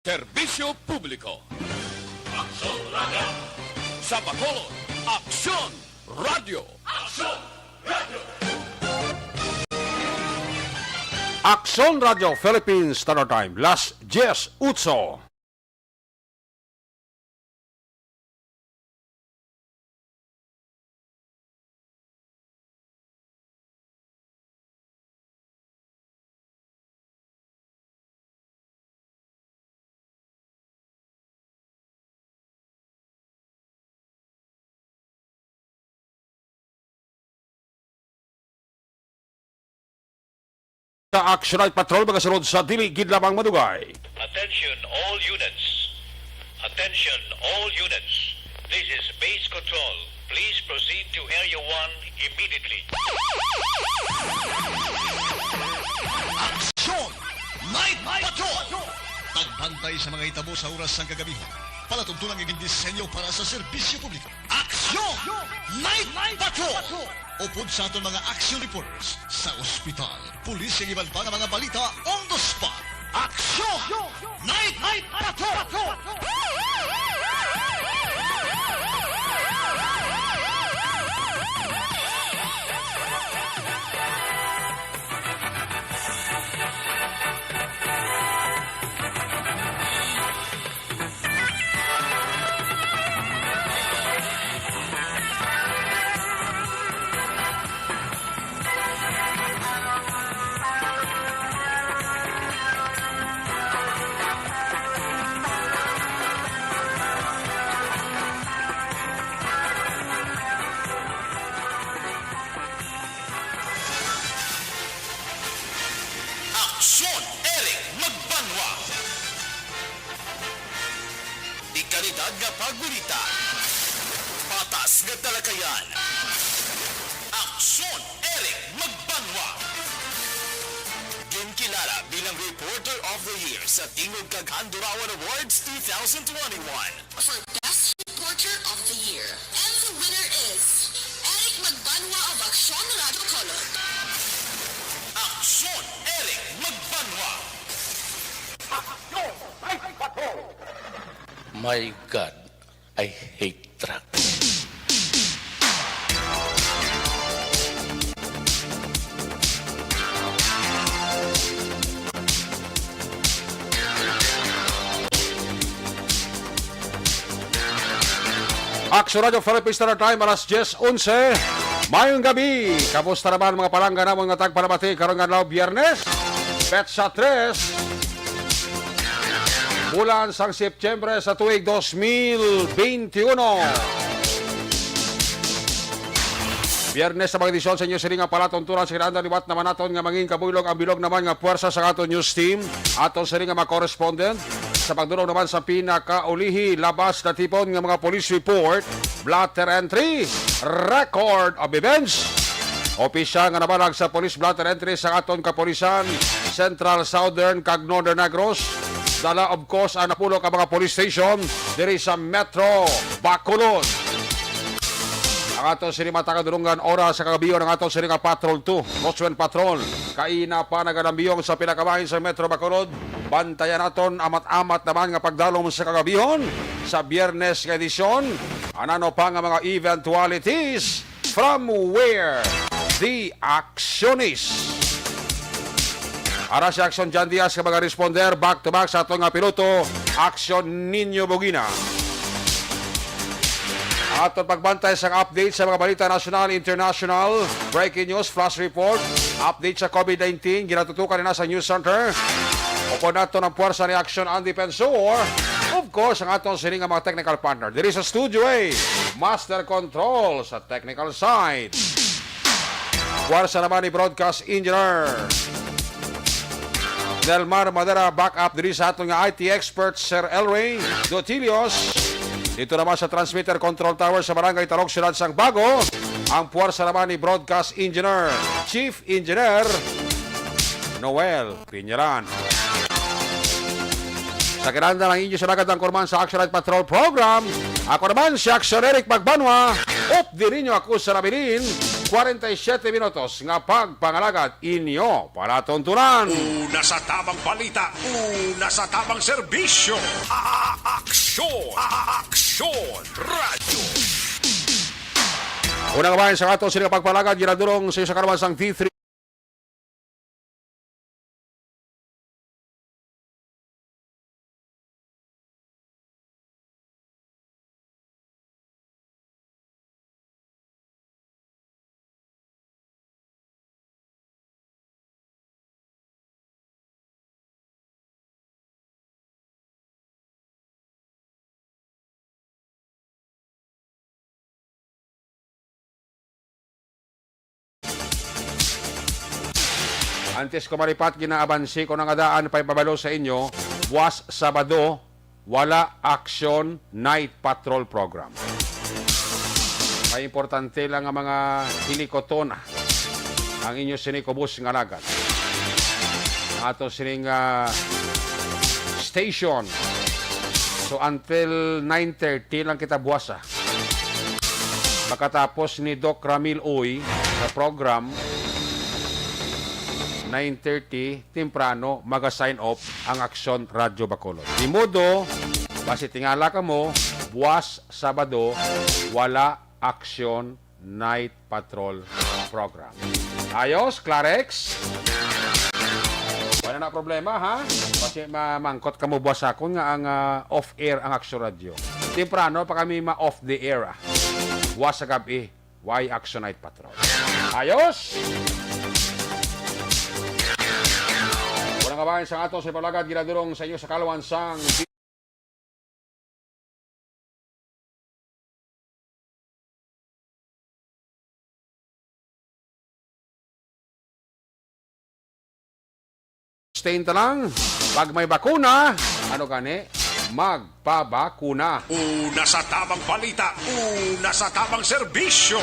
Serbisyo Publiko. Aksyon Radio! Sa Bacolod, Aksyon Radio. Aksyon Radio! Aksyon Radio Philippines Standard Time, Las 10:08. Sa Action Night Patrol, magasunod sa diligid lamang madugay. Attention all units. Attention all units. This is base control. Please proceed to Area 1 immediately. Aksyon! Night Patrol! Tagbantay sa mga itabo sa oras ng kagabihan. Palatuntunan ng disenyo para sa serbisyo publiko. Aksyon! Night Patrol! Upod sa aton mga action reporters sa ospital, pulis ang iban pa ng mga balita on the spot. Aksyon! Night Patrol! Aksyon Eric Magbanwa. Ikalidad nga pagbulita. Patas nga talakayan. Aksyon Eric Magbanwa. Ginkilala bilang Reporter of the Year sa Tingog kag Handurawan Awards 2021. For Best Reporter of the Year. And the winner is Eric Magbanwa of Aksyon Radio Color. Aksyon Eric Magbanwa. My God, I hate trucks. Action Radio Philippines Standard Time, alas 10:11. Mayong gabi. Kamusta naman mga palangga namon nga tagpalamati karon nga adlaw Biyernes? Petsa 3. Bulan sang Setyembre sa tuig 2021. Biyernes sa mga edisyon sa inyo sining nga palatuntunan sa kinahanglan liwat naman naton nga mangin kabulog ang bilog naman nga puwersa sa aton news team. Aton sining nga mga correspondent sa pagdurog naman sa pinakaulihi labas na tipon ng mga police report, blatter entry, record of events. Opisyal nga nabalag sa police blatter entry sa aton kapolisan, Central, Southern, kag Northern Negros. Dala of course ang napulok ang mga police station diri sa Metro Bacolod. Ang aton sini matakadurungan oras sa kagabiyon ng aton sini nga Patrol 2, Roswell Patrol. Kaina pa nagadambiyong sa pinakabahin sa Metro Bacolod. Bantayan naton amat-amat naman nga pagdalom sa kagabihon sa Biyernes nga edisyon. Anano pa nga mga eventualities from where the action is. Ara si Action Jan Diaz ka mga responder back to back sa atong nga piloto Action Ninyo Bugina. Aton pagbantay sa update sa mga balita national, international, breaking news, flash report, update sa COVID-19, ginatutukan na sa News Center. Opo nato ng puwersa ni Action and Defensor. Of course, ang atong sining nga mga technical partner. Diri sa Studio A, Master Control sa technical side. Puwersa naman ni Broadcast Engineer Delmar Madera, backup diri sa atong nga IT expert Sir Elray Dotilios. Dito naman sa Transmitter Control Tower sa Barangay Tarok, Ciudad Sang Bago, ang puwersa naman ni Broadcast Engineer, Chief Engineer Noel Piñaran. Sa kinahanglan ng inyo sa nagadang kurman sa Action Night Patrol Program, ako naman si Action Eric Magbanwa. Op din ninyo ako sa nabilin 47 minutos nga pagpangalagad inyo palatuntunan. Una sa tamang balita, una sa tamang serbisyo. Aksyon! Aksyon! Radyo! Unang kabayan sa ato sila pagpalagad, ginadurong sa iyo sa karawan sang T3. Antes ko maripat, ginaabansi ko ng adaan pa ipabalo sa inyo, buwas Sabado, wala Action Night Patrol Program. May importante lang ang mga helikotona ang inyo sinikubos ng alagad. Ang ato sining station. So until 9:30 lang kita buwasa. Pagkatapos ni Doc Ramil Uy sa program, 9:30, temprano, mag-sign off ang Aksyon Radyo Bacolod. Di modo, basi tingala ka mo, buwas Sabado, wala Aksyon Night Patrol Program. Ayos, Clarex? Wala na problema, ha? Kasi mamangkot ka mo buwas ako nga ang off-air ang Aksyon Radio. Temprano, pa kami ma-off the air. Buwas sa gabi, why Aksyon Night Patrol? Ayos? Unang kabayan sa ato sa palagad, ginadurong sa inyo sa kalawan sang stay lang. Pag may bakuna, ano gani? Magpabakuna. Una sa tamang balita, una sa tamang serbisyo.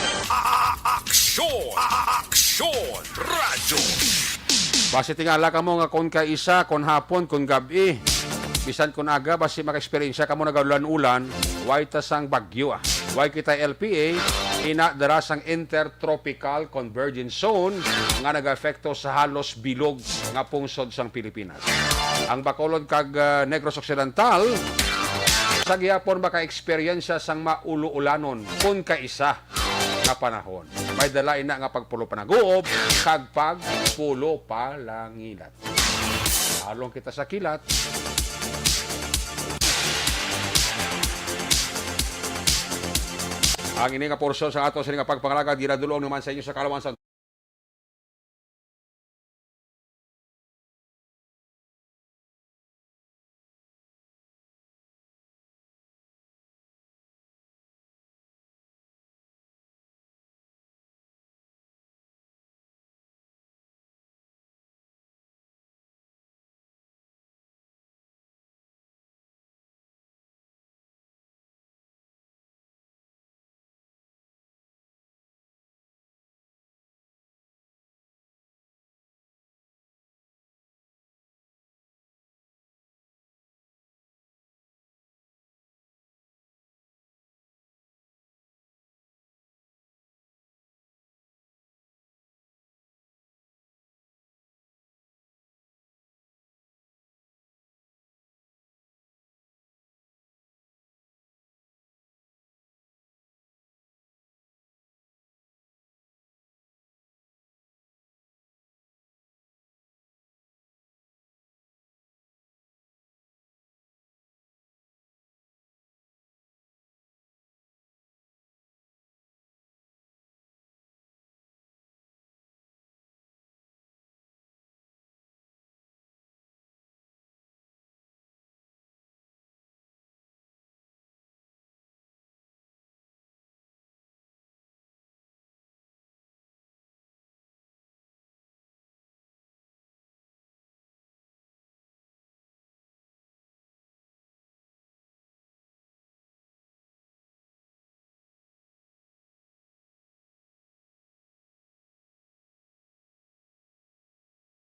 Aksyon! Aksyon! Radyo! Basi tingala ka mo nga kung kaisa, kung hapon, kung gabi. Bisan kung aga, basi maka-experiensya ka mo nagalulan-ulan, why tasang bagyo ah. Why kita LPA, inadara sang Intertropical Convergence Zone nga nag-efekto sa halos bilog nga pungsod sang Pilipinas. Ang Bacolod kag Negros Occidental, sa gihapon maka-experiensya sang maulu-ulanon kung kaisa nga panahon. May dalain na nga pagpulo panaguob, kag pagpulo palangilat. Along kita sa kilat. Ang ini nga porsyon sa ato sa nga pagpangalagad, ginadulong naman sa inyo sa kalawan sa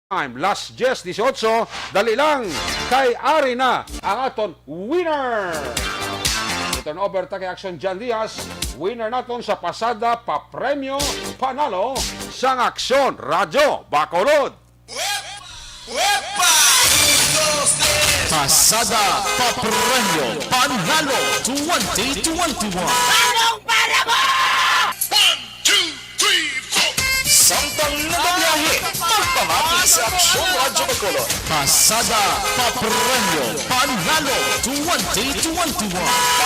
time. Last Jess 18, dali lang kay Ari na ang aton winner. Turn over ta kay Action Jan Diaz. winner naton sa pasada papremyo panalo sang Aksyon Radyo Bacolod. Pasada Papremyo Panalo 2021. Samtang nagabiyahe, magpamati sa Aksyon Radyo Bacolod. Pasada Papremyo Panalo 2021.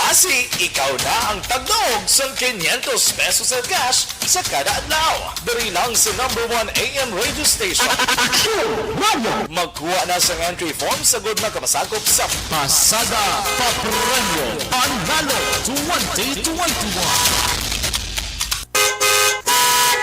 Kasi ikaw na ang tagdaog sa 500 pesos sa cash sa kada adlaw. Dari lang sa number 1 AM radio station. Aksyon Radio. Magkuha na sa entry form sa good na kapasakop sa Pasada Papremyo Panalo 2021.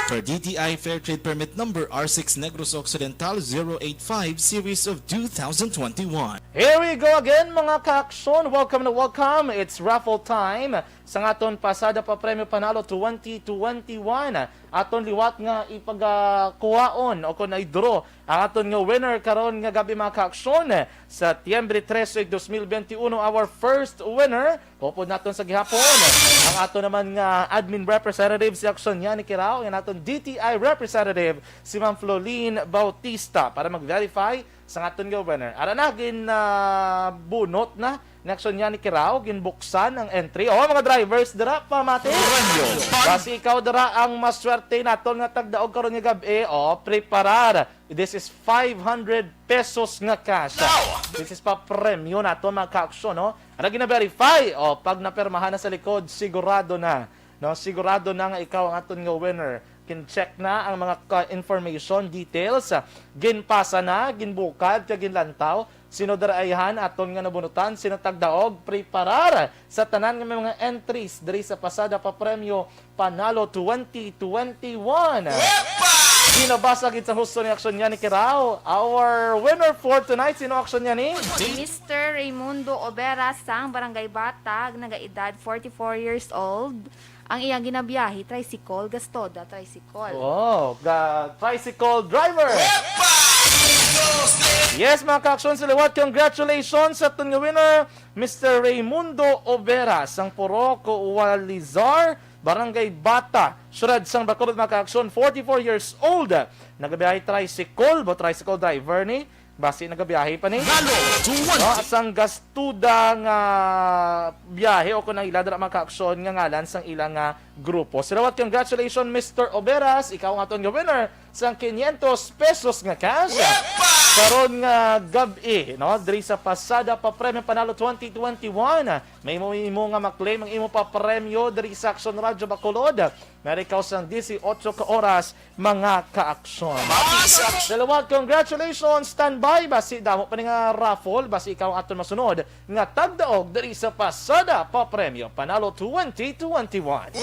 Per DTI Fair Trade Permit Number R6 Negros Occidental 085 Series of 2021. Here we go again mga ka-aksyon. Welcome na welcome. It's raffle time sa aton pasada pa premyo panalo 2021. Aton liwat nga ipagakuhaon o kung na-draw ang aton nga winner karon nga gabi mga ka-aksyon. Sa Setyembre 13, 2021, our first winner, pupod naton sa gihapon. Ang aton naman nga admin representative si Aksyon Yani Kirao, ang aton DTI representative si Ma'am Floline Bautista para mag-verify sa aton nga winner. Ara na, bunot na ni Aksyon Yani Kirao, ginbuksan ang entry. O mga drivers, dira pa mati. Kasi ikaw dira ang maswerte naton nga tagdaog karon nga gabi. O, preparar. This is 500 pesos nga cash. This is pa premyo naton mga ka-aksyon, no? Ara gina-verify. O, pag napermahan na sa likod, sigurado na. No, sigurado na nga ikaw ang aton nga winner. Kin-check na ang mga information, details. Ginpasa na, ginbukad, ginlantaw. Sino darayhan aton nga nabunutan, sino tagdaog, preparar sa tanan nga mga entries diri sa pasada pa premyo panalo 2021. Ginabasa gid sa husto ni Aksyon Yani Kirao. Our winner for tonight, sino Aksyon Yani? Mr. Raimundo Obera sang Barangay Batag, nagaedad 44 years old. Ang iyang ginabiyahe, tricycle, Gastoda, tricycle. Oh, tricycle driver! Yes, mga ka-aksyon sa liwat, congratulations sa aton nga winner, Mr. Raimundo Obera, sang Poroco, Walizar, Barangay Bata, Surad sang Bacolod, mga ka-aksyon, 44 years old. Nagabiyahe tricycle, tricycle driver ni? Basi nagabiyahe pa ni? No, asang gastuda nga biyahe o kung iladra mga ka-aksyon nga ngalan sang ilang grupo. Salawat, congratulations Mr. Oberas, ikaw ang aton nga winner sang 500 pesos nga cash. Karon nga gabi, no, diri sa pasada pa premyo panalo 2021. May imo nga maklaim ang imo pa premyo diri sa Aksyon Radyo Bacolod. Meron ikaw sang 18 ka oras mga ka-aksyon. Dalawat, congratulations, standby. Basi damo pa ni nga raffle, basi ikaw ang aton masunod nga tagdaog diri sa pasada pa premyo panalo 2021.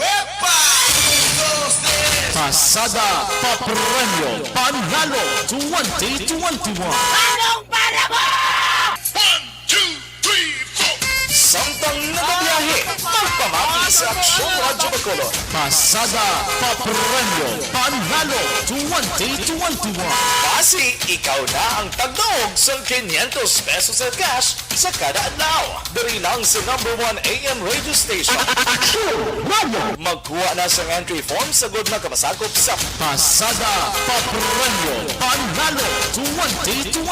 Pasada Papremyo Panalo 2021. Anong para mo? 1, 2, 3, 4. Samtang nagabiyahe, magpamati sa Aksyon Radyo Bacolod. Pasada Papremyo Panalo 2021. Kasi ikaw na ang tagdaog sa 500 pesos sa cash sa kada adlaw. Dari lang sa number 1 AM radio station. Aksyon Radio. Magkuha na sa entry form sa good na kapasakop sa Pasada Papremyo Panalo 2021.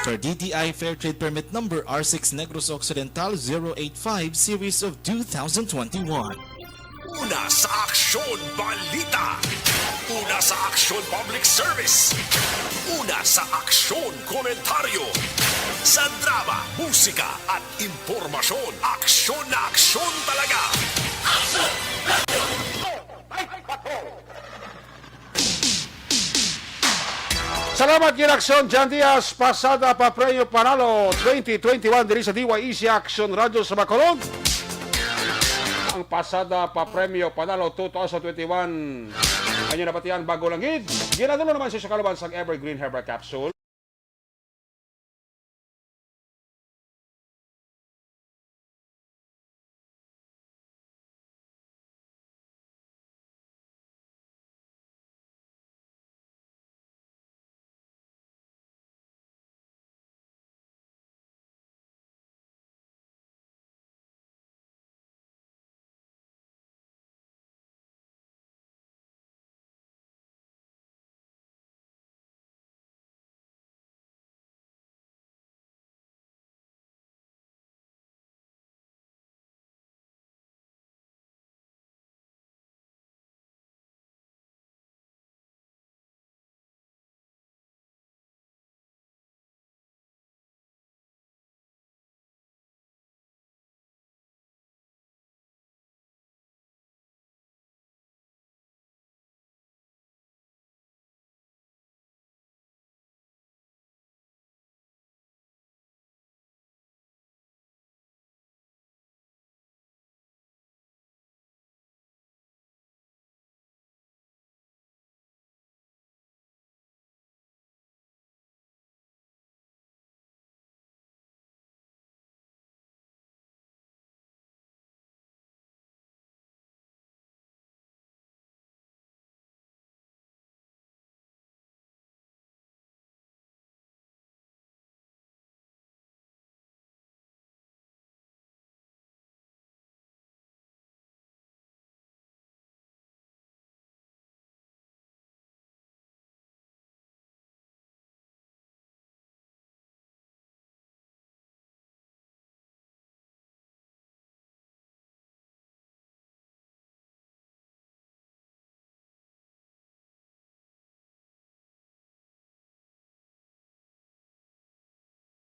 Per DTI Fair Trade Permit Number R6 Negros Occidental 085 Series of 2021. Una sa Aksyon Balita. Una sa Aksyon Public Service. Una sa Aksyon Komentaryo. Sa drama, musika at impormasyon. Aksyon na aksyon talaga. Salamat ginaksyon, Jan Diaz, pasada pa premyo panalo 2021 diri sa DYEC Aksyon Radyo sa Bacolod. Ang pasada pa premyo panalo 2021 anyo nabatian bago langid. Ginadalo naman siya sa kaluban sang Evergreen Herbal Capsule.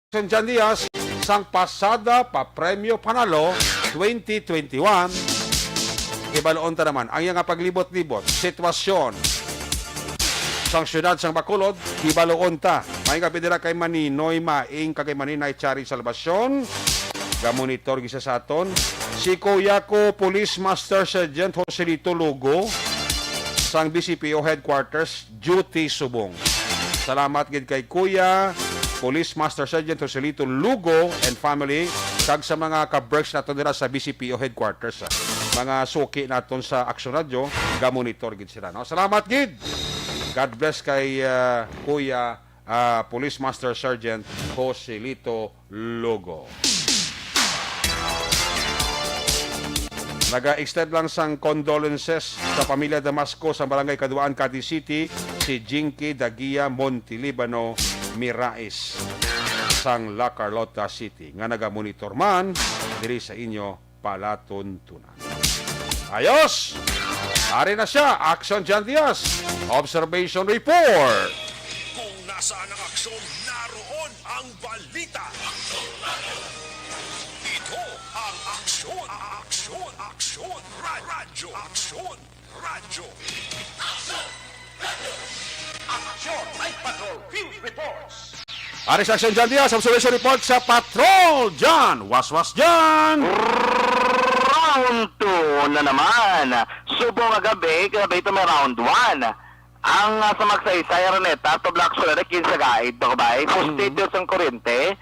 Jan Diaz sang pasada pa premyo panalo 2021. Ibaloon ta naman ang iyang paglibot-libot sitwasyon sang syudad sang Bacolod, ibaloon ta. May kapidira kay Maninoy Maing kay Maninay Chari Salvacion. Gamonitor gisa sa aton si Kuya ko Police Master Sergeant Joselito Lugo sang BCPO Headquarters Duty Subong. Salamat gid kay Kuya Police Master Sergeant Joselito Lugo and family kag sa mga ka-berks naton dira sa BCPO Headquarters. Mga suki naton sa Action Radio, gamonitor gid sila. No? Salamat gid. God bless kay Kuya Police Master Sergeant Joselito Lugo. Naga-extend lang sang condolences sa pamilya Damasco sa Barangay Kaduaan, Cavite City, si Jinky Dagia Montilibano Mirais sang La Carlota City nga naga-monitor man diri sa inyo palatuntunan. Ayos! Ari na siya, Action Jan Diaz. Observation Report. Kung nasaan ang aksyon, naroon ang balita. Ito ang aksyon. Radyo. Aksyon, Night Patrol, Field Reports. Ari sa Action Jan Diaz, Observation Report sa Patrol. Jan, was Jan. Round 2 na naman. Subo nga gabi ito may round 1. Ang sa magsaysay Araneta to Black Solar 15 guide do ba? Postitos ang kuryente.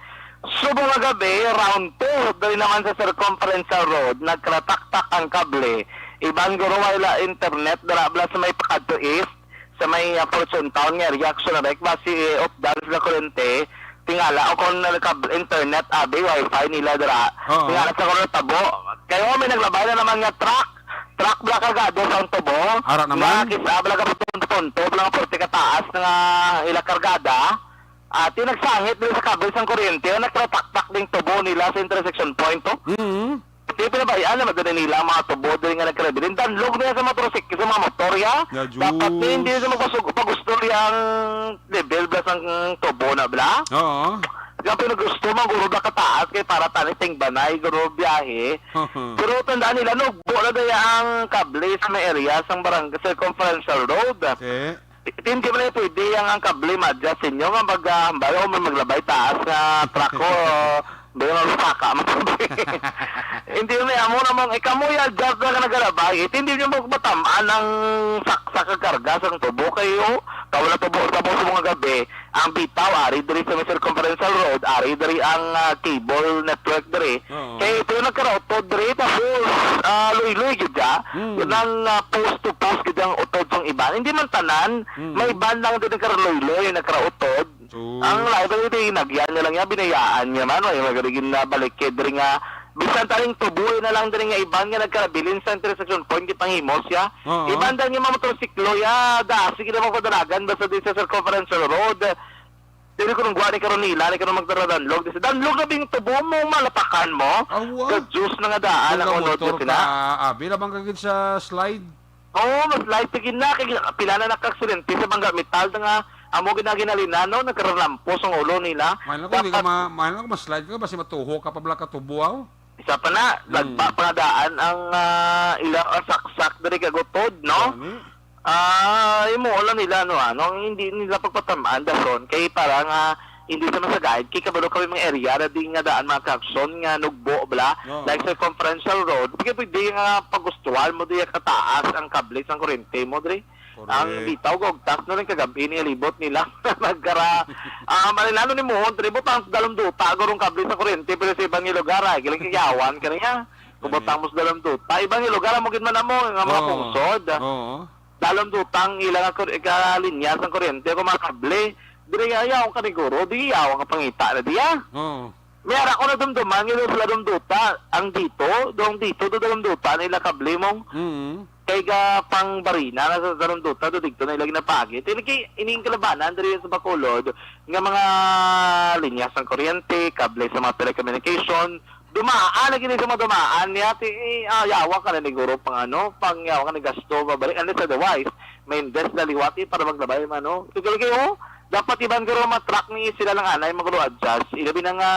Subo nga gabi round 2 dali naman sa Circumferential Road nagkratak-tak ang kable. Iban guro wala internet dara bla sa may pakadto east sa may Fortune Town nga reaction na basi of dance na kuryente. Tingala o kung internet abi wifi nila dara. Tingala sa kono tabo. Kayo may naglabay na naman nga truck black kargado sa tubo. Ara naman. Nakisabla ka punto lang porte ka taas nga ila kargada. At tinagsangit din sa kabel sang kuryente nagtratak-tak ding tubo nila sa intersection point to. Di pinabayaan naman din nila mga tubo din nga nagkarabin. Danlog nila sa motorsiklo sa mga motorya. Dapat hindi sa magusto ang level blas ang tubo na bla. Oo. Kaya pinagusto mo, guro na kataas kay para taniting banay, guro biyahe. Pero tandaan nila, nugbo na daya ang kable sa may area sa barangay Circumferential Road. Okay. Hindi mo na pwede ang kable madya sa inyo nga maghambayo o maglabay taas na truck ko. Bayo na lusaka. Hindi mo na mo namang ikamuya just na nagalabay. Hindi nyo magmatamaan ang saksak karga sa tubo kayo. Kawala tubo sa mga gabi. Ang bitaw, ari diri sa Circumferential Road, ari diri ang cable network diri. Kaya ito yung nagkaroto diri, tapos luy-luy gida. Yun ang post to post gida ang utod ng iba. Hindi man tanan, may iban lang din nagkaroy-luy, nagkaroutod. Ang library diri, nagyan niya lang niya, binayaan niya man, may magarigin na balikid diri nga. Bisan taling tubuhin na lang din nga iban nga nagkarabilin sa intersection point kitang himos ya. Iban din yung mga motorsiklo ya. Sige naman ko dalagan basta din sa Circumferential Road. Dili ko nung guwani karon nila, ni karon magdaradanlog. Danlog na bing tubo mo, malapakan mo. Ka-juice na nga daan ang unod mo sila. Abi na bang kagid sa slide? Oo, mas slide tigin na. Pila na nakaksidente sa bangga metal na nga. Amo ginalinano, nagkaralampos ang ulo nila. Mahal ko mas-slide ka, basi matuho ka pa bala ka tubuaw. Isa pa na, nagpapadaan ang ilang saksak dari kagutod, no? Imuola nila, hindi nila pagpatamaan dason, kay parang hindi sa masagayad, kay kabalo kami mga area na di nga daan mga kakson nga nugbo, bla, like sa Circumferential Road, pwede nga pagustuhan mo di kataas ang kable ang kurente mo, dre. Ang bitaw gogtas na rin kagabi ni libot nila nagkara malinano ni Mohon tribot ang dalam duta gurong kable sa kuryente pero sa ibang lugar giling kiyawan kaniya kubotang mo sa dalam duta ibang lugar mo gid man mo nga mga pungsod dalam dutang ilang ka linya sa kuryente ko mga kable diri ayaw ka ni guro di ayaw nga pangita na diya Mayara ko na dumduman yung sa dumduta ang dito do dalam duta nila kable mong kay ga pang barina na sa darunduta do dito na ilagi na pagit ining kalabanan diri sa Bacolod nga mga linya sang kuryente kable sa mga telecommunication dumaan na gini sa mga dumaan niya yawa ka na ni guro pang yawa ka na gasto babalik unless otherwise may invest na liwati para maglabay man tigil kayo dapat iban garo matrak ni sila lang anay magro adjust. Ilabi na nga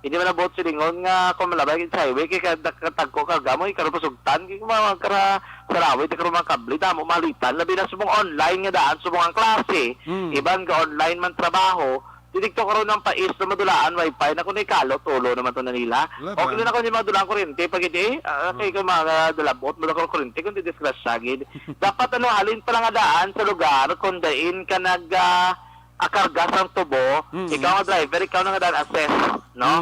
hindi man nabot silingon nga kung malabay sa highway kay katagko ka gamoy karo pasugtan kay mga kara saraway karo mga kabli damo malitan labi na subong online nga daan subong ang klase. Iban ka online man trabaho didikto karon ng pais na madulaan wifi na kun ikalo tulo naman to na nila. Okay na kun madulaan kuryente pag hindi kay ka mga dalabot madako kuryente kun didiscuss sagid. Dapat ano halin pa lang nga daan sa lugar kun dain ka nag akargas ang tubo, ikaw ang driver, ikaw na nga daan assess, no?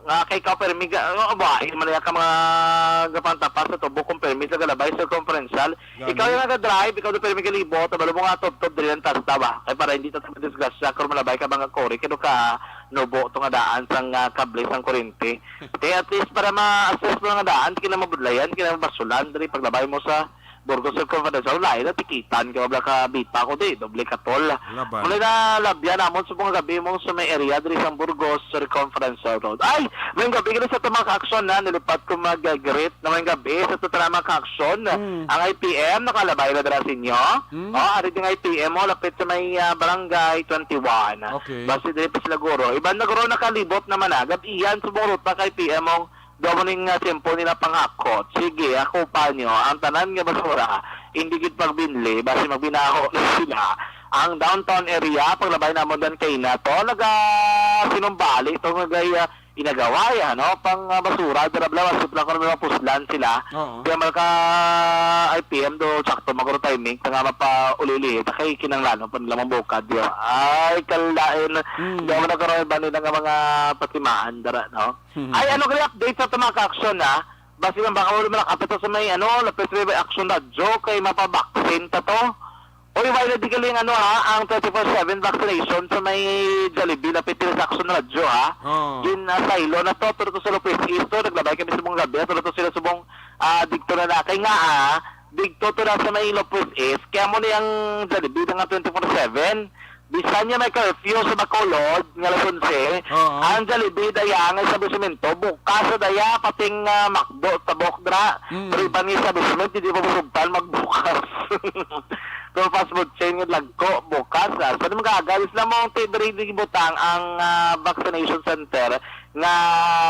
Nga kay ikaw permit, ba, manaya ka mga gapantapas sa tubo kung permit sa galabay sa conferential. Ikaw yung nag-drive, ikaw yung permit kalibo, tabalo mo nga top-top din ang tasta ba? Kaya para hindi ito disgrasya, kung malabay ka mga kore, kino ka nubo ito nga daan sang kable sang kurente. Kaya at least para ma-assess mo nga daan, hindi ka na mabudlayan, hindi ka na mabasulan, dali paglabay mo sa Burgos sa Confidential, lain na tikitan ka wala ka bita ko di, doble ka tol. Mula na labyan namon sa mga gabi mong sa may area diri sa Burgos sa Confidential Road. Ay, may gabi ka sa tamang ka-aksyon na nilipat ko mag-greet na may gabi sa tamang ka-aksyon. Ang IPM nakalabay na dara sa inyo. Ari ding IPM mo lapit sa may Barangay 21. Okay. Basi diri pa sila guro. Iban na guro nakalibot naman agad iyan sa burot pa kay IPM mong Domoning simpo nila pangakot. Sige, ako pa nyo. Ang tanan nga basura, hindi gid pagbinli, basi magbinaho na sila. Ang downtown area, paglabay namon dan kay na to, sinumbali, ito nga inagaway, ano, pang basura, darabla, wasip lang ko naman puslan sila. Kaya malaka IPM do, sakto, magro timing, nga mapa ulili, takay kinanglano, panlamang bukad, yun. Ay, kalain, di ako nagkaroon ba nila nga mga patimaan, dara, no? Ay, ano kaya update sa tamang action, ha? Basi man baka ulo malakapit sa may, lapit sa action na joke, kay mapabaksin ta to. Oy, wala di galing ang 24/7 vaccination sa may Jollibee na pitil sa action na radyo Yun sa ilo na to, tulo sa Lopez East to, naglabay kami sa mong gabi, tulo sila sa mong digto na nakay nga digto to na sa may Lopez East, kaya mo na yung Jollibee na nga 24/7. Bisan niya may curfew sa Bacolod, nga alas 11, ang Jollibee daya nga sa Bisimento, bukas sa daya, pating Macdo sa Bokdra, pero iba nga sa Bisimento, hindi pa busugtan magbukas. Kung fast food chain yung lagko, bukas. So, naman kagalis lang mong tibiri butang ang vaccination center nga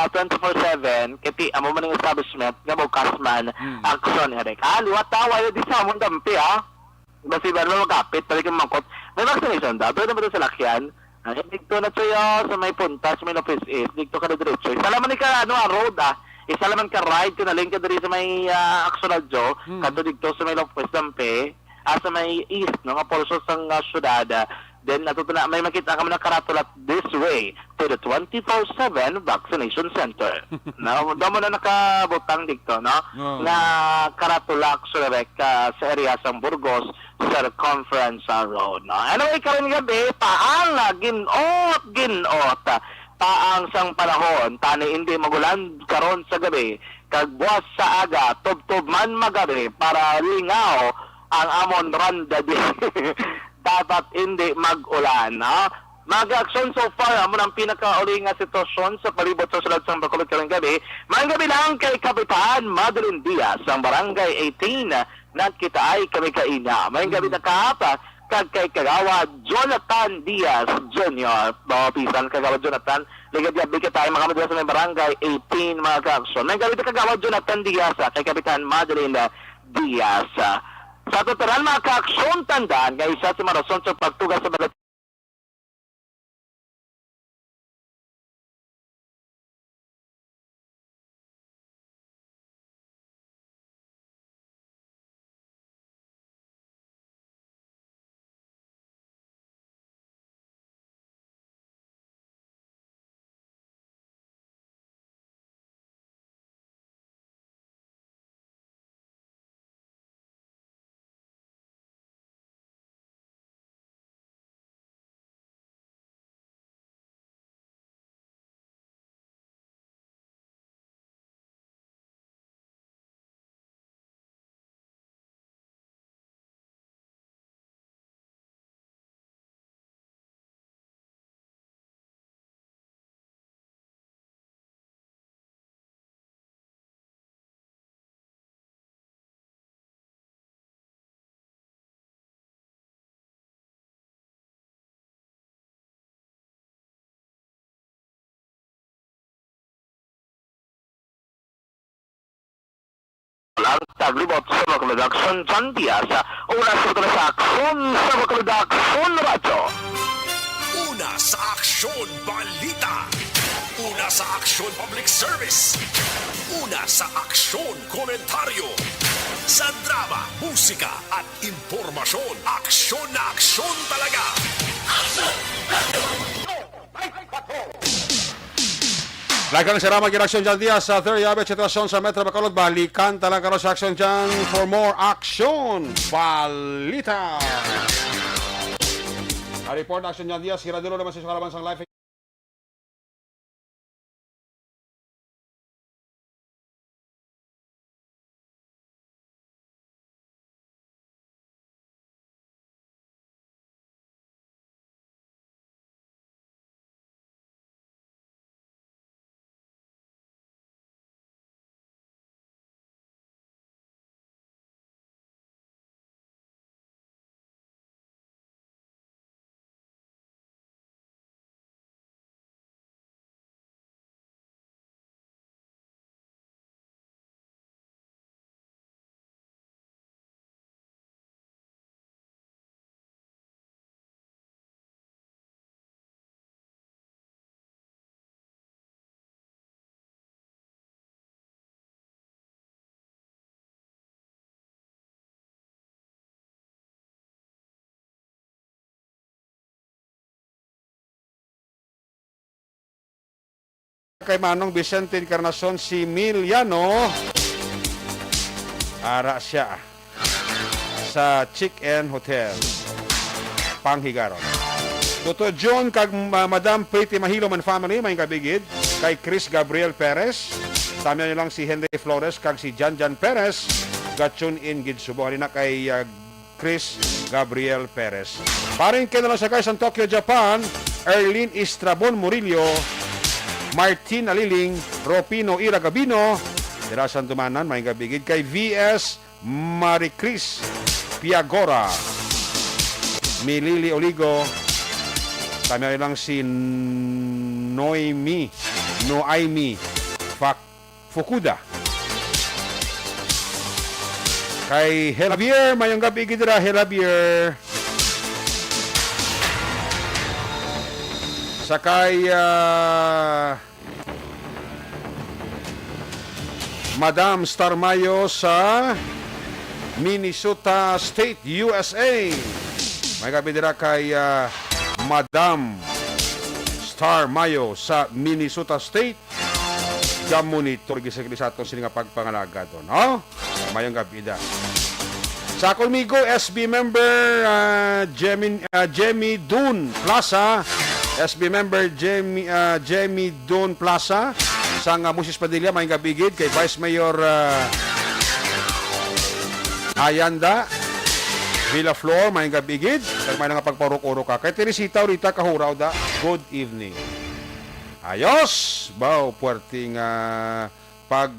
24/7, kiti amo man ng establishment, nga bukas man, action, Eric. Liwat tawa, yun di sa among dampi, Basi ba naman magkapit, balik yung mangkot. May vaccination daw, pero naman sa lakyan. Dito na siya sa may punta, sa may Lopez East, dito ka na diretso. Salaman ka, road, Salaman ka ride, kinaling ka dito sa may Axonadjo, kanto dito sa may Lopez Dampe, sa may east, no, nga pulso sa syudad. Then, natutuna, may makita ka mo na karatulat this way to the 24/7 vaccination center. No, doon mo na nakabutang dito, no? Na karatulak sa area sa Burgos, Circumference Road, no? Anyway, karon gabi, paang ginot, paang sang panahon, tani hindi magulan karon sa gabi, kag buwas sa aga, tubtob man magabi, para lingaw ang amon randa di. Dapat hindi mag-ulan, Mag-action so far, amo ng pinaka-uli nga sitwasyon sa palibot sa sulod sa Bacolod karong gabi. Mayang gabi lang kay Kapitan Madeline Diaz sa Barangay 18 nagkita ay kami kaina. Mayang gabi na kahapa kag kay Kagawa Jonathan Diaz Jr. Pisan Kagawa Jonathan, ligad gabi ka tayo mga sa may Barangay 18 mga ka-action. Mayang gabi na Kagawa Jonathan Diaz kay Kapitan Madeline Diaz. Sa tuturan mga ka-aksyon tandaan, nga isa si Marason sa pagtugas sa ang taglibot sa Bacolod Action Chantia sa una sa aksyon sa Bacolod Action Radyo. Una sa aksyon balita. Una sa aksyon public service. Una sa aksyon komentaryo. Sa drama, musika at impormasyon. Aksyon na aksyon talaga. Lagang sa ramang aksyon dyan diya sa 3 abet sitwasyon sa Metro Bacolod. Balikan talaga sa aksyon dyan for more aksyon balita. Report aksyon dyan diya. Siradero naman sa kalabansang live. Kay Manong Vicente Encarnacion Similiano, ara siya sa Chick-N Hotel Panghigaron. Dr. John kag Madam Pretty Mahilo man family may kabigid kay Chris Gabriel Perez, tama niyo lang si Henry Flores kag si Jan Perez gatune in gid subo na kay Chris Gabriel Perez. Paring kinala sa guys sa Tokyo, Japan, Erlene Estrabon Murillo, Martin Aliling, Ropino Iragabino, Dirasan Tumanan, may gabigid kay VS Maricris Piagora, Milili Oligo, tama lang si Noemi Fukuda. Kay Helabier, may gabigid ra Helabier. Sakay Madam Starmayo sa Minnesota State, USA. May kabidira kay Madam Starmayo sa Minnesota State. Gamonitor gisagli sa ato sila nga pagpangalaga doon. No? Mayong kabida. Sa Colmigo, SB member Jemmy Dun Plaza. SB member Jamie Don Plaza sa Musis Padilla may gabigid kay Vice Mayor Ayanda Villaflor may gabigid kag may nga pagparok-uro ka kay Teresita Rita Kahuraw da good evening. Ayos baw puerting pag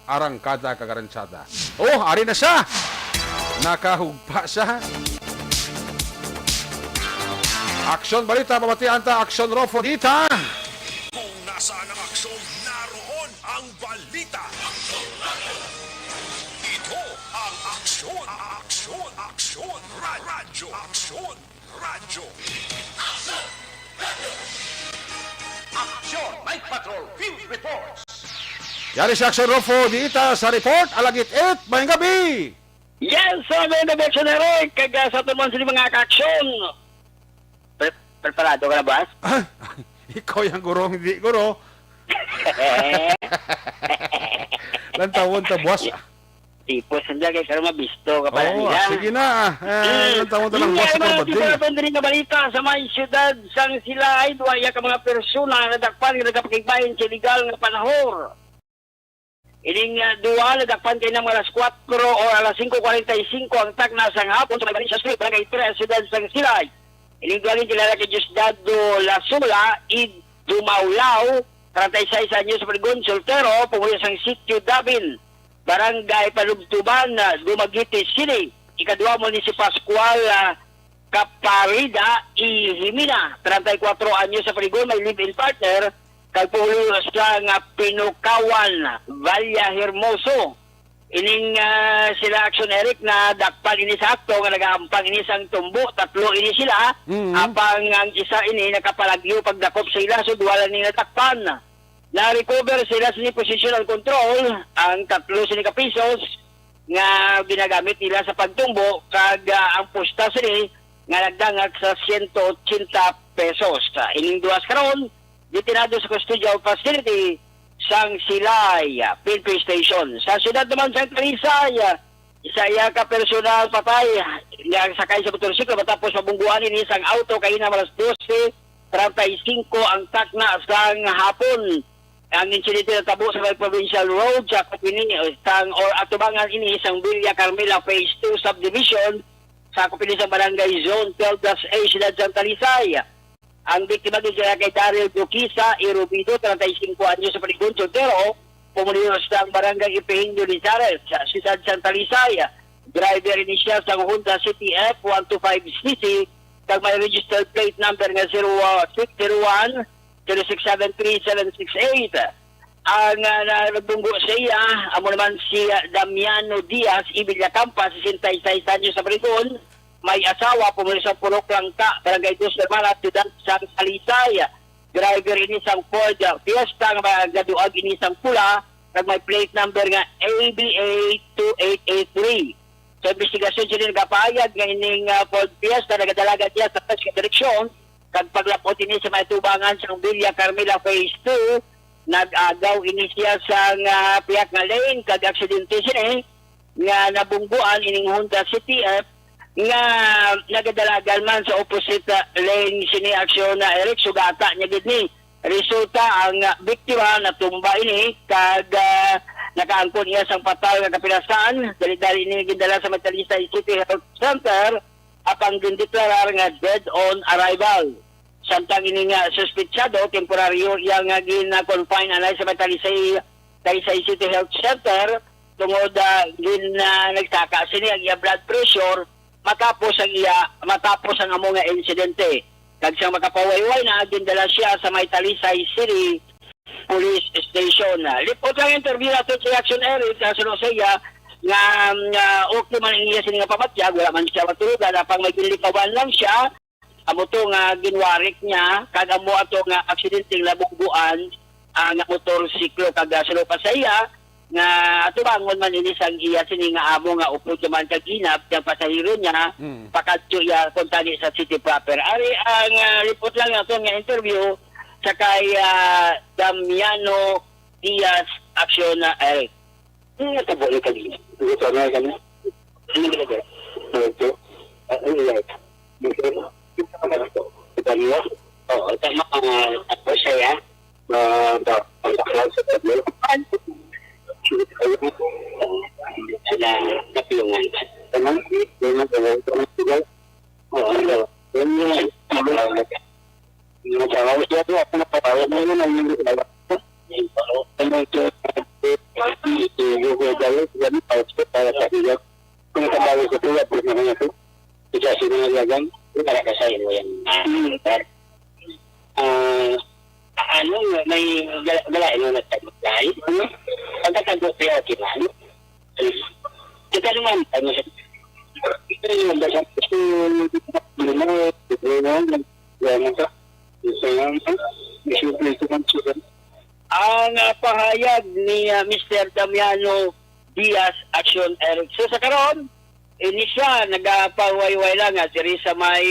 arangkada kagarantsada. Oh, ari na siya. Nakahugpa siya. Aksyon balita, pamatian ta, aksyon rofo dita. Kung nasaan ang aksyon, naroon ang balita. Ito ang aksyon, radyo. Aksyon, Night Patrol, Field Reports. Yari si aksyon rofo dita sa report, alagit it, mayang gabi. Yes, sabi na Bolsonaro, kaga sa tumon sila mga aksyon. Preparado ka na, boss? Ikaw yung guro, hindi guro. Lantawon ta, boss. Tipos, hindi kay karon mabisto ka pala nila. Sige na. Lantawon ta lang, boss. Ikaw ba din? Yung mga balita sa may syudad, sang sila ay duwaya ka mga persona na nadakpan, nagkapakigbayan sa legal nga panahor. Ining duwa, nadakpan kayo ng alas 4 o alas 5:45 ang tak na sang hapon sa may Valencia Street, Barangay 3, syudad sang Silay. Iligwalin kilala kay Diosdado Lasula, Id Dumaulaw, 36 anyos Pregon, soltero, pumuya sang sitio Davin, Barangay Palugtuban, Dumaguete City. Ikadua mo ni si Pascual Caparida Ihimina, 34 anyos sa Pregon, may live-in partner, kay pulo sa nga Pinukawan, Valya Hermoso. ining sila Action Eric na dakpan ini sa akto nga nagaampang ini sang tumbo, 3 ini sila. Apang ang isa ini nakapalagyo pagdakop sa ila so wala ni natakpan. Na-recover sila sa positional control ang 3 sini ka pesos nga ginagamit nila sa pagtumbo kag ang pusta sini nga nagdangag sa 180 pesos. Ining duwas karon gitinado sa custodial facility sang Silay PNP Station. Sa siyudad naman sa Talisay, isa iya ka personal patay nga sakay sa motorsiklo matapos mabungguan ini sang auto kay na alas 12:35 ang takna sang hapon. Ang insidente na tabo sa Provincial Road sa Kupini sang or atubangan ini isang Villa Carmela Phase 2 Subdivision sa Kupini sa Barangay Zone 12-A siyudad sa Talisay. Ang biktima din sila kay Daryl Duquisa, Irubido, 35 anyos sa Paligun, Soltero, pumulinos ng Barangay Ipehinyo Lizares, sa Siyudad Santa Lisaya. Driver initial sa Honda City F125cc, kag may registered plate number nga 0601 0673768. Ang nagbunggo sa iya, amo naman si Damiano Diaz, Ibilia Campa, 66 anyos sa Paligun, may asawa, pumulis sa Purok Langka, Barangay Dos Hermanas, Siyudad San Talisay. Driver ini sang Ford Fiesta nga gaduag ini sang pula, kag may plate number nga ABA 2883. Sa investigasyon sila nagapahayag nga ining Ford Fiesta nagadalaga niya sa task direksyon, kag paglapot ini sa may tubangan sang Villa Carmela Phase 2, nag-agaw ini siya sang piyak nga lane, kag aksidente sila nga nabungguan ining Honda City F nga nagadalagan man sa opposite lane sini aksyon na Eric sugata niya gid ni resulta ang biktima na tumba ini kag nakaangkon niya sang patal nga kapinasaan dali-dali ini gindala sa Talisay City Health Center apang gindeklarar nga dead on arrival. Samtang ini nga suspetsado temporaryo yang nga gina-confine anay sa Talisay City Health Center tungod nagtaka sini ang iya blood pressure matapos ang amo nga insidente. Kag siyang makapawayway na gindala siya sa may Talisay City Police Station. Lipot lang interview nato si Action Eric sa Sunosaya nga okay man ang iya sininga pamatiyag, wala man siya matulugan, apang may ginlikawan lang siya, amo to nga ginwarik niya, kag amo ato nga aksidenteng labungguan nga motorsiklo kag sulupa sa iya, nga ato bangon man ini sang iya sini nga amo nga upo man kag inap yang pasahero niya pakadto ya kontani sa city proper. Ari ang report lang ato nga interview sa kay Damiano Diaz Action Eric. Ano ta boli kanina? Gusto na kanina. Ano ginawa? Ito. Ano yan? Ito niyo? Oo, tama ako siya. Ang sa tablo. Ada kapilungan. Teman, memang kalau itu oh, ada. Ini kalau dia tu apa nak tahu ni nak dapat. Kalau itu juga jadi jadi tahu pada dia. Kung tahu itu ya permainan itu. Tidak sini lagan, tidak kasih yang. Ano may gala ino na tayo dahil pagkakagot tayo kinan kita naman ano ito yung basta ang pahayag ni Mr. Damiano Diaz Action Eric. So sa karon ini siya nagapawayway lang diri sa may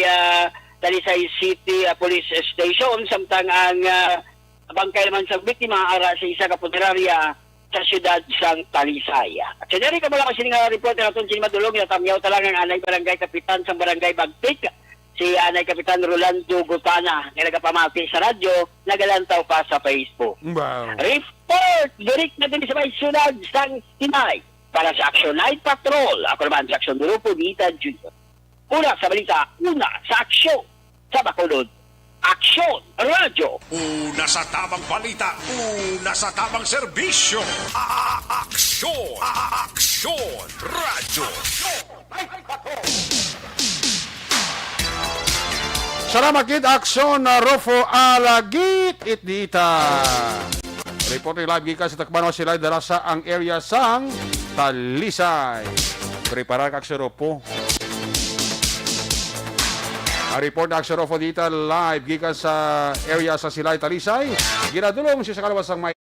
Talisay City Police Station samtang ang bangkay naman sa biktima ara sa isa ka punerarya sa siyudad sang Talisay. At sinari ka mo lang kasi nga report na natin sinimadulog na tamyaw talang ang anay barangay kapitan sa barangay Bagtik si anay kapitan Rolando Gutana nga nagapamati sa radyo nagalantaw pa sa Facebook. Wow. Report! Direct na din sa may siyudad sang Sinay para sa Action Night Patrol. Ako naman sa Action Grupo Dita Junior. Una sa balita, una sa aksyon sa Bacolod. Aksyon Radyo. Una sa tamang balita, una sa tamang serbisyo. Aksyon! Aksyon Radyo. Salamat kid aksyon na Rofo Alagit itdita. Report ni live gikan sa Tacloban sila dala sa ang area sang Talisay. Prepara kag siropo. Ang report na Aksyon Rofo dito live gikan sa area sa Silay Talisay. Ginadulong siya sa kalabasang may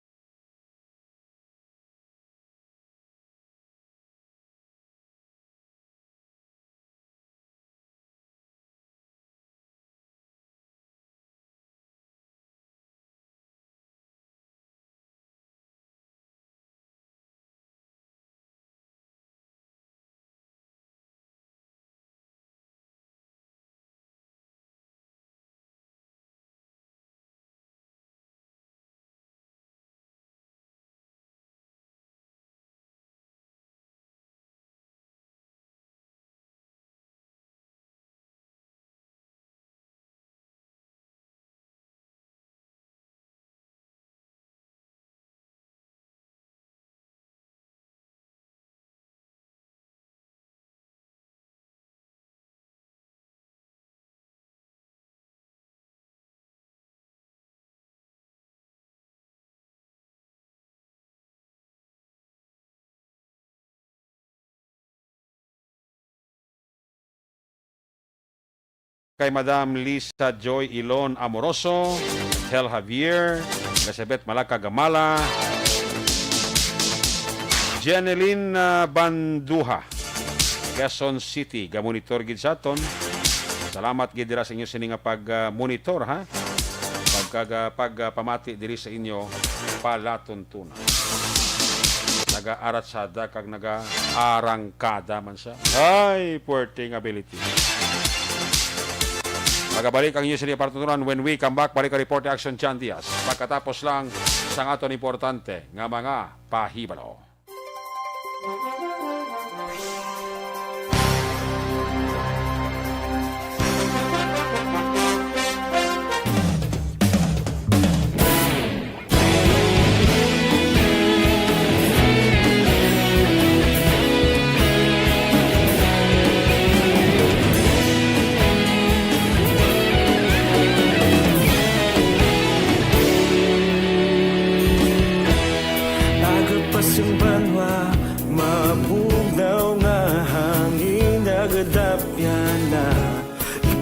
kay Madam Lisa Joy Ilon Amoroso, Hel Javier, Elizabeth Malaka Gamala, Jeneline Banduha, Quezon City, gamonitor gid sa aton. Salamat gid dira sa inyo sini nga pag-monitor ha. Pagpamati diri sa inyo palatuntunan. Naga-aratsada kag naga-arangkada man siya. Ay, porting ability. Magabalik ang inyo sa partuturan when we come back. Balik ang report action Chan Diaz. Pagkatapos lang sa aton importante nga mga pahibalo.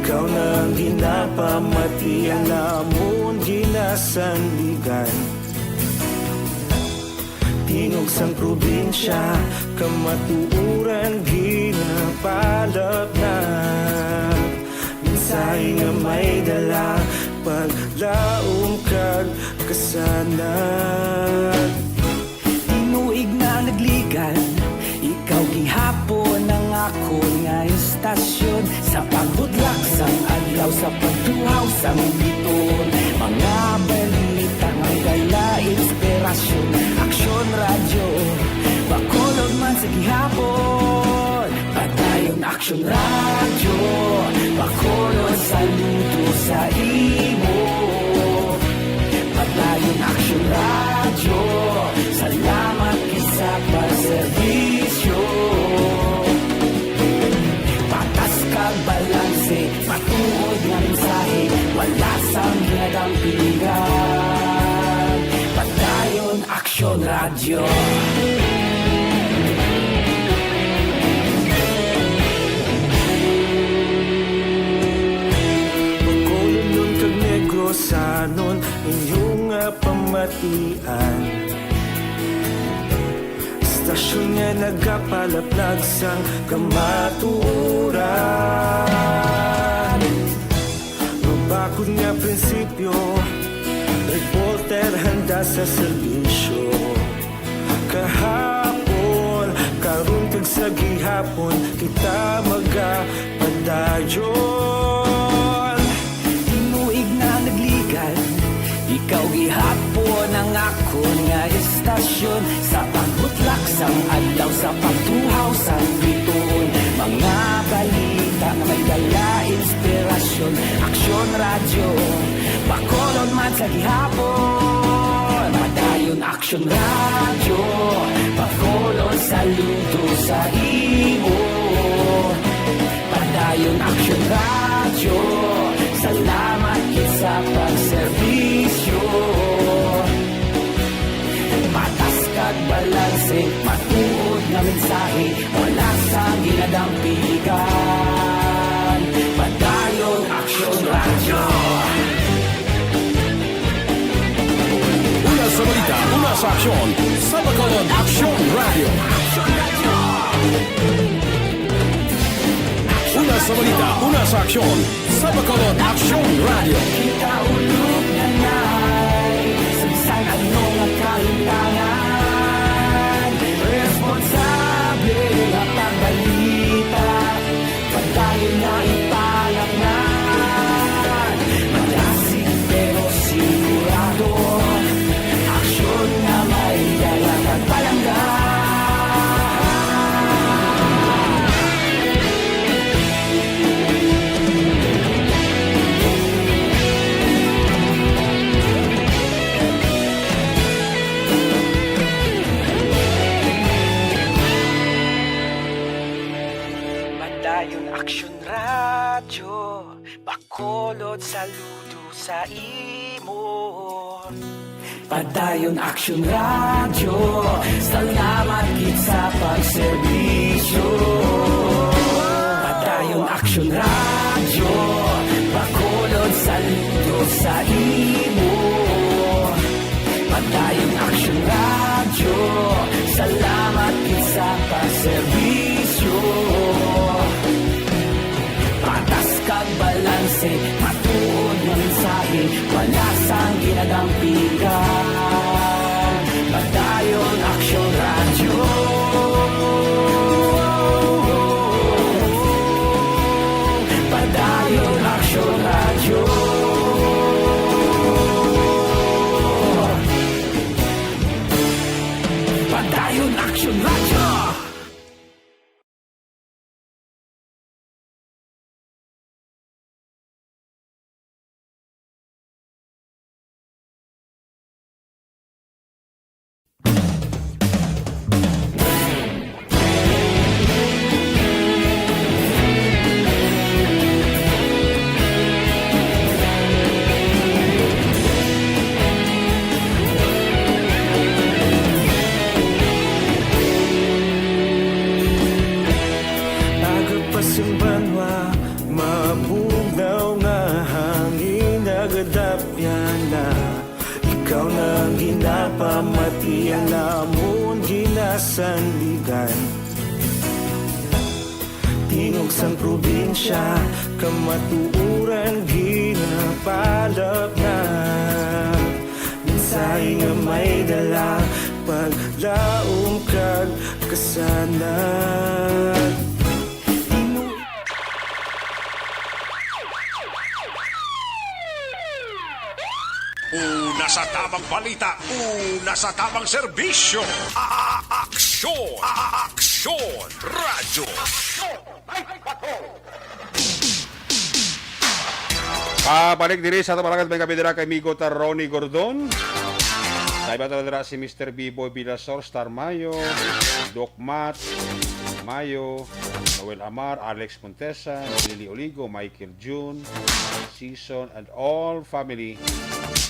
Ikaw na ang ginapamati, alamon ginasandigan. Tingog sang probinsya, kamatuuran ginapalap na. Minsay nga may dala, paglaong kag kasanan. Tinuig na nagligan, ikaw gihapon ang ako nga istasyon. Sa pagbudlak sang adlaw, sa pagtuhaw sang biton. Mga balita nga dala inspirasyon. Aksyon radyo, bakolog man sa gihapon. Patayon aksyon radyo, bakolog saludo sa imo. Patayon aksyon radyo, salamat kisa pagserbisyo. Patas kag balanse, patuod nga mensahe, wala sang ginadampingan. Patayon aksyon radyo. Bacolod kag Negrosanon, inyong pamatian. Istasyon nga nagapalaplag sang kamatuuran. Mabakod nga prinsipyo, reporter handa sa serbisyo. Kahapon, karon kag sa gihapon, kita magapadayon. Tinuig na nagligan, ikaw gihapon ang ako nga istasyon. Sa pagbutlak sang adlaw, sa pagtuhaw sang biton. Mga balita nga may dala inspirasyon. Aksyon radyo, bakolon man sa gihapon. Padayon aksyon radyo, bakolon saludo sa imo. Padayon aksyon radyo, salamat sa pagserbisyo. Patas kag balanse, matuod na sa aksyon sa Bacolod Action Radio. Una sa balita, una sa aksyon sa Bacolod Action Radio. Kaulog na na'y Sabisan anong nagkahintangan Responsable at pagbalita Pagdayon na ipalaknan Malasig pero sigurado Aksyon na may dalang at palanggan Padayon Aksyon Radyo Bacolod saludo sa imo Padayon Aksyon Radyo Salamat gid sa pagserbisyo Padayon Aksyon Radyo Bacolod saludo sa imo Padayon Aksyon Radyo Salamat gid sa pagserbisyo Patas kag balanse, matuod ng mensahe, wala sang ginadampigan. Padayon Aksyon Radyo. Padayon Aksyon Radyo. Padayon Aksyon Radyo. Banwa, mabugnaw nga hangin nagadapyan na Ikaw nang ginapamatian namon ginasandigan Tingog sang probinsya, kamatuuran ginapalap na Minsay nga may dala, paglaom kag kasanan Una sa tamang balita, una sa tamang serbisyo. Aksyon! Aksyon! Radyo! Pabalik diri sa tabalangan may kabidira kay Migo Ronnie Gordon. Sa iba talaga si Mr. B-Boy Bilasor, Star Mayo, Doc Matt, Mayo, Noel Amar, Alex Montesa, Lily Oligo, Michael June, Season, and all family,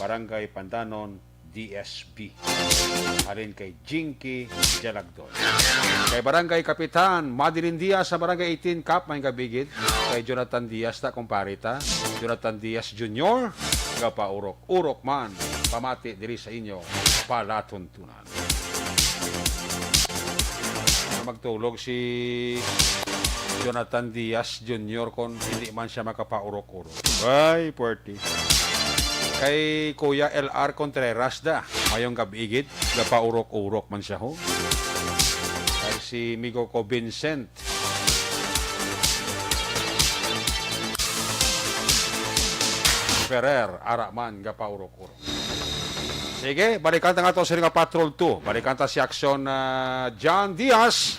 Barangay Pandanon, DSB. Alin kay Jinky Jalagdon. Kay Barangay Kapitan, Madeline Diaz sa Barangay 18 Cap, may kabigit. Kay Jonathan Diaz ta kumparita. Jonathan Diaz Jr. Gapaurok. Urok man. Pamati diri sa inyo. Palatuntunan. Magtulog si Jonathan Diaz Jr. kung hindi man siya makapaurok-urok. Ay, puerti. Kay Kuya LR Contreras da, mayong kabigit, gapaurok-urok man siya ho. Kay si Migo ko Vincent. Ferrer, Araman, gapaurok-urok. Sige, balikan nga ito sa Ringa Patrol 2. Balikan ta si Aksyon John Diaz.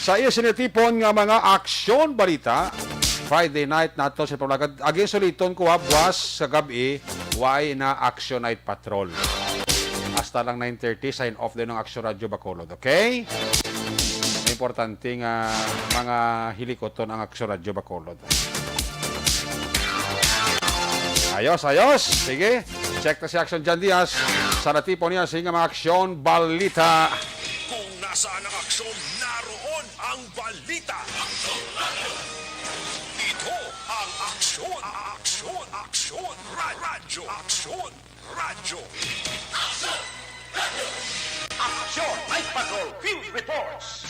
Sa iya sinitipon nga mga aksyon balita. Friday night nato sa pamlagad. Agin suliton ko buwas sa gabi, why na Action Night Patrol. Hasta lang 9:30, sign off din ng Aksyon Radio Bacolod. Okay? Importante nga mga hilikoton ang Aksyon Radio Bacolod. Ayos, ayos. Sige, check na si Action John Diaz. Sa natipon niya sa mga aksyon balita. Kung nasaan ang aksyon, naroon ang balita. Ito ang aksyon. Aksyon. Aksyon. Radyo. Aksyon. Radyo. Aksyon. Radyo. reports.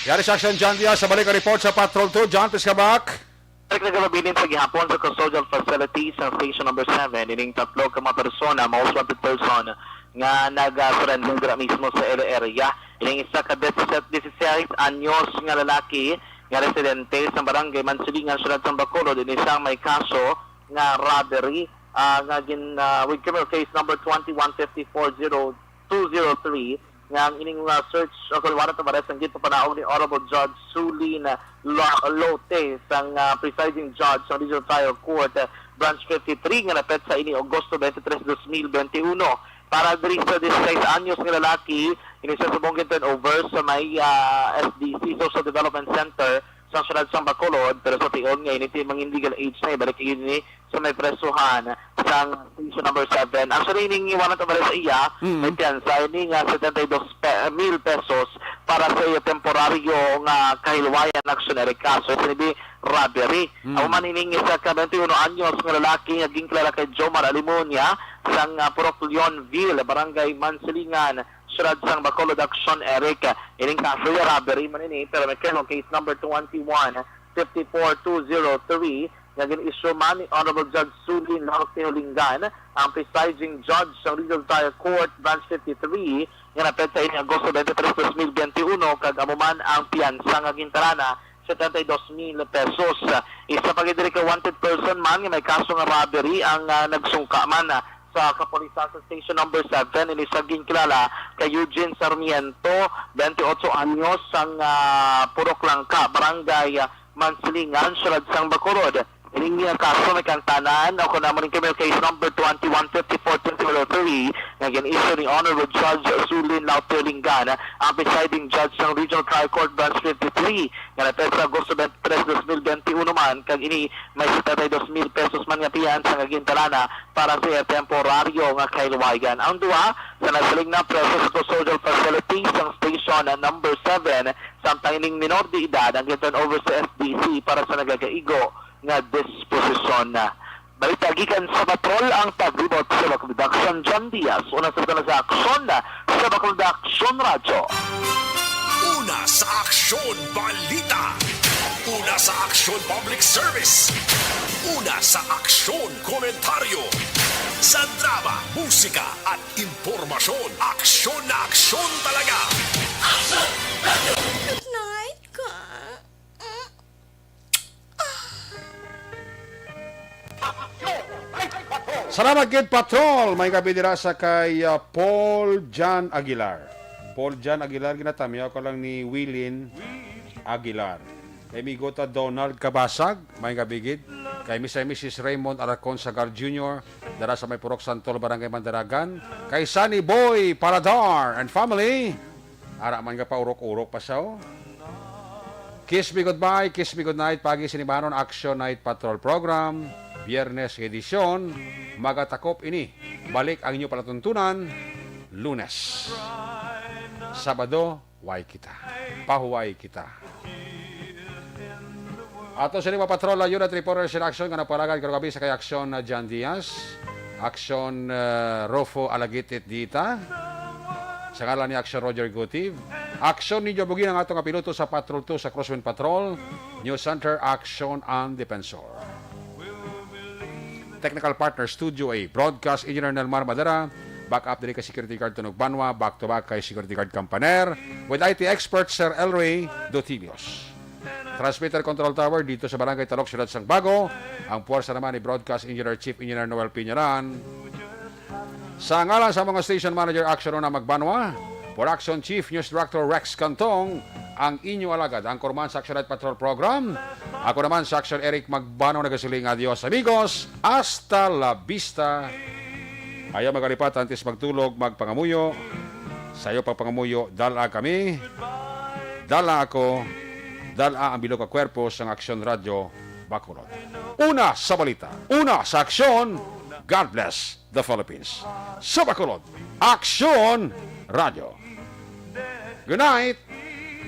Yari sa Action John Diaz sa balik ang report sa Patrol 2. John, please come back. Nagkakabilin sa gihapon sa custodial facilities sa station number 7. Ining tatlo ka mga persona, most wanted person, nga nag-surrender mismo sa area. Ining isa ka 16 anyos nga lalaki nga residente sa barangay Mansilingan, Syudad San Bacolod. Din isang may kaso nga robbery nga with criminal case number 21540203 nga ang ining search o kulwara tabares ang gito panaog ni Honorable Judge Sulin Lote sang presiding judge sa Regional Trial Court Branch 53 nga napet sa ini Agosto 23, 2021 para diri sa 16 anyos nga lalaki ini sa subong turnover sa may SDC Social Development Center sa Syudad San Bacolod, pero sa tion nga ini mga illegal age na ibalik ini sa may presuhan sa station number 7. Actually, ining iwanan ito sa iya, may piyansa, ini nga 72,000 pesos para sa iyo temporaryo nga kahilwayan actionary kaso. Sinibi robbery. Ang manining isa ka 21 anyos nga lalaki nga ginklala kay Jomar Alimonia sa Purok Leonville, Barangay Mansilingan, Syudad San Bacolod, Action Eric. Ining kaso yung robbery man ini, pero may criminal case number 21540203 nga gin-issue man ni Honorable Judge Sulin Lote Hulingan, ang presiding judge sa Regional Trial Court Branch 53 nga napet sa ini Agosto 23, 2021 kag amuman ang piyansa nga gintarana 72,000 pesos. Isa pa gid ka wanted person man nga may kaso nga robbery ang nagsungka man sa kapulisan sa station number 7 ini sa ginklala kay Eugene Sarmiento, 28 anyos ang Purok Langka, Barangay Mansilingan, Syudad San Bacolod. Ining kaso may kantanan ako naman ng criminal case number 2154-2003 nga gin-issue ni Honorable Judge Sulin Laute Hulingan, ang presiding judge ng Regional Trial Court Branch 53 nga napet sa Agosto 23, 2021 man kag ini may 72,000 pesos man nga piyansa nga gintalana para sa temporaryo nga kahilwayan. Ang duha sa nagsaling na preso sa custodial facilities ng station number 7 samtang ining minor de edad ang giturn over sa SDC para sa nagagaigo nga disposisyon na. Balita gikan sa Patrol ang taglibot sa Bacolod Action John Diaz. Una sa aksyon na sa Bacolod Action Radio. Una sa Aksyon Balita. Una sa Aksyon Public Service. Una sa Aksyon Komentaryo. Sa drama, musika at impormasyon. Aksyon na aksyon talaga. Aksyon Radio! Good night, ka. Salamat Kid Patrol. May gabi dira sa kay Paul John Aguilar. Paul John Aguilar ginatamiya ko lang ni Willin Aguilar. Kay Migota Donald Kabasag, may gabi gid. Kay Mrs. Raymond Aracon Sagar Jr. dara sa may Purok Santol, Barangay Mandaragan. Kay Sunny Boy Paladar and family. Ara man ka pa urok-urok pa siya. Kiss me goodbye, kiss me goodnight. Pagi sinibanon Action Night Patrol Program. Biyernes edisyon, magatakop ini. Balik ang inyo palatuntunan, Lunes. Sabado, way kita. Pahuway kita. Ato sa lima patrol, unit reporters in action, kanapalagan karogabi sa kay Action John Diaz, Action Rofo Alagitit Dita, sa ngalan ni Action Roger Gutiv, Action Ninyo Bugin ang atong piloto sa Patrol 2 sa Crosswind Patrol, News Center, Action and Defensor. Technical partner Studio A, Broadcast Engineer Nelmar Madera, backup diri kay Security Guard Tunog Banwa, back to back kay Security Guard Campaner, with IT expert Sir Elray Dotilios. Transmitter Control Tower dito sa Barangay Talok, Syudad Sang Bago, ang puwersa naman ni Broadcast Engineer Chief Engineer Noel Piñaran. Sa ngalan sa mga Station Manager Action na Magbanwa, Production Chief News Director Rex Cantong, ang inyo alagad, ang Korman sa Action Night Patrol Program. Ako naman sa Action Eric Magbano, nagasiling adios amigos, hasta la vista. Ayaw magalipat, antes magtulog, magpangamuyo. Sayo pagpangamuyo, dala kami, dala ako, dala ang bilog ka kwerpo sa Action Radio Bacolod. Una sa balita, una sa aksyon, God bless the Philippines. Sa Bacolod, Action Radio. Good night.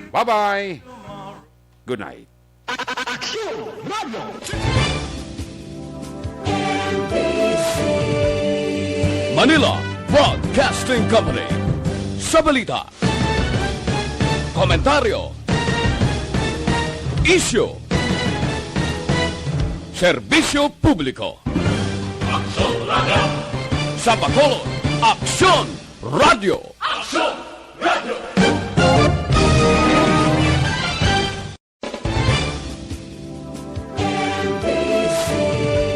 Bye-bye. Good night. Aksyon Radio! Manila Broadcasting Company. Sa balita. Komentaryo. Issue. Serbisyo publiko. Sa Bacolod, Aksyon Radio.